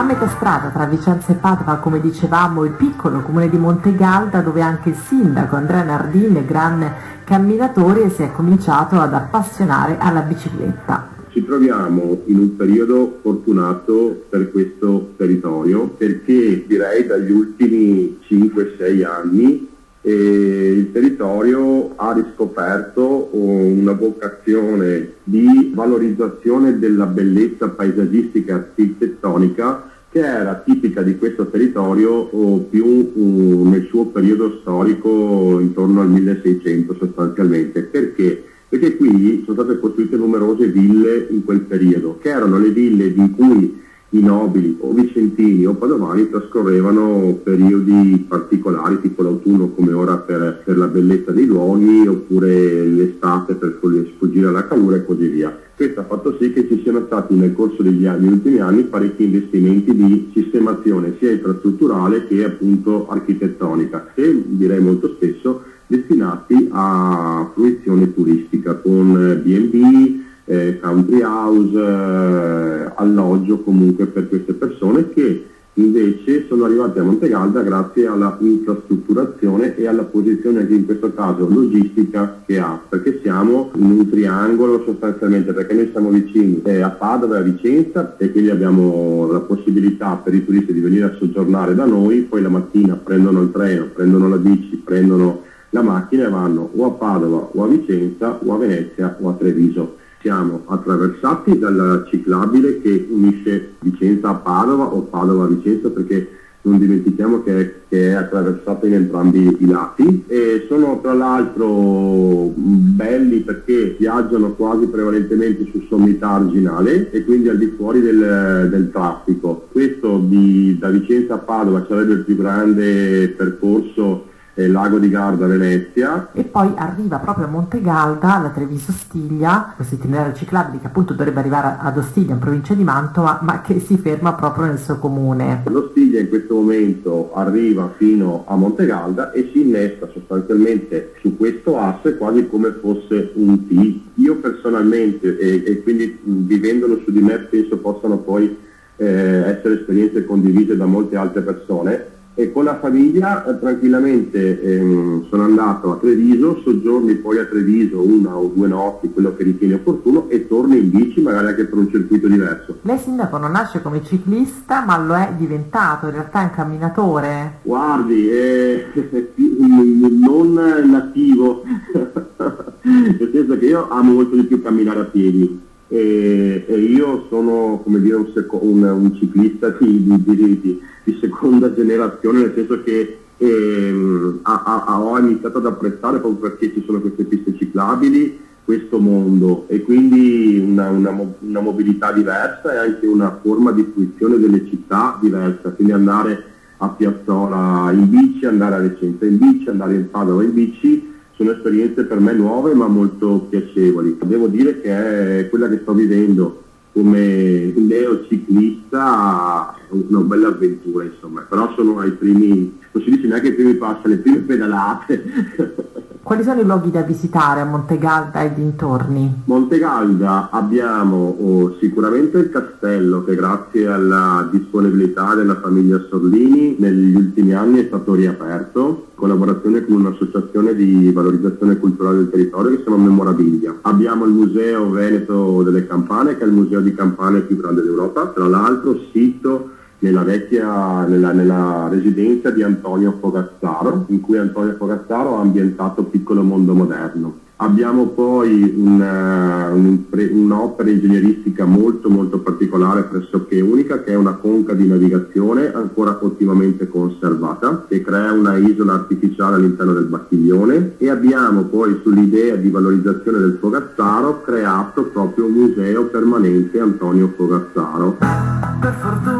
A metà strada tra Vicenza e Padova, come dicevamo, il piccolo comune di Montegalda, dove anche il sindaco Andrea Nardin, gran camminatore, si è cominciato ad appassionare alla bicicletta. Ci troviamo in un periodo fortunato per questo territorio, perché direi dagli ultimi 5-6 anni il territorio ha riscoperto una vocazione di valorizzazione della bellezza paesaggistica e architettonica che era tipica di questo territorio più nel suo periodo storico intorno al 1600 sostanzialmente. Perché? Perché qui sono state costruite numerose ville in quel periodo, che erano le ville in cui i nobili o vicentini o padovani trascorrevano periodi particolari, tipo l'autunno come ora per la bellezza dei luoghi, oppure l'estate per sfuggire alla calura e così via. Questo ha fatto sì che ci siano stati nel corso degli ultimi anni parecchi investimenti di sistemazione sia infrastrutturale che appunto architettonica, e direi molto spesso destinati a fruizione turistica con B&B, country house, alloggio comunque per queste persone che invece sono arrivate a Montegalda grazie alla infrastrutturazione e alla posizione anche in questo caso logistica che ha, perché siamo in un triangolo sostanzialmente, perché noi siamo vicini a Padova e a Vicenza e quindi abbiamo la possibilità per i turisti di venire a soggiornare da noi, poi la mattina prendono il treno, prendono la bici, prendono la macchina e vanno o a Padova o a Vicenza o a Venezia o a Treviso. Siamo attraversati dalla ciclabile che unisce Vicenza a Padova o Padova a Vicenza, perché non dimentichiamo che è attraversata in entrambi i lati, e sono tra l'altro belli perché viaggiano quasi prevalentemente su sommità arginale e quindi al di fuori del traffico. Questo da Vicenza a Padova sarebbe il più grande percorso Lago di Garda, Venezia, e poi arriva proprio a Montegalda, alla Treviso Stiglia, questo itinerario ciclabile che appunto dovrebbe arrivare ad Ostiglia in provincia di Mantova, ma che si ferma proprio nel suo comune. Lo Stiglia in questo momento arriva fino a Montegalda e si innesta sostanzialmente su questo asse quasi come fosse un T. Io personalmente, e quindi vivendolo su di me, penso possano poi essere esperienze condivise da molte altre persone, e con la famiglia tranquillamente sono andato a Treviso, soggiorni poi a Treviso 1 o 2 notti, quello che ritieni opportuno, e torni in bici magari anche per un circuito diverso. Lei sindaco non nasce come ciclista, ma lo è diventato, in realtà è un camminatore. Guardi, non nativo, nel senso che io amo molto di più camminare a piedi. E io sono, come dire, un ciclista di seconda generazione, nel senso che ho iniziato ad apprezzare proprio perché ci sono queste piste ciclabili, questo mondo, e quindi una mobilità diversa e anche una forma di fruizione delle città diversa, quindi andare a Piazzola in bici, andare a Vicenza in bici, andare in Padova in bici. Sono esperienze per me nuove ma molto piacevoli. Devo dire che è quella che sto vivendo come neociclista, una bella avventura insomma, però sono ai primi, non si dice neanche ai primi passi, alle prime pedalate. Quali sono i luoghi da visitare a Montegalda e dintorni? Montegalda abbiamo sicuramente il castello, che grazie alla disponibilità della famiglia Sorlini negli ultimi anni è stato riaperto, in collaborazione con un'associazione di valorizzazione culturale del territorio che si chiama Memorabilia. Abbiamo il Museo Veneto delle Campane, che è il museo di campane più grande d'Europa, tra l'altro sito nella residenza di Antonio Fogazzaro, in cui Antonio Fogazzaro ha ambientato Piccolo Mondo Moderno. Abbiamo poi un'opera ingegneristica molto molto particolare, pressoché unica, che è una conca di navigazione ancora ottimamente conservata, che crea una isola artificiale all'interno del Bacchiglione, e abbiamo poi, sull'idea di valorizzazione del Fogazzaro, creato proprio un museo permanente Antonio Fogazzaro. Per fortuna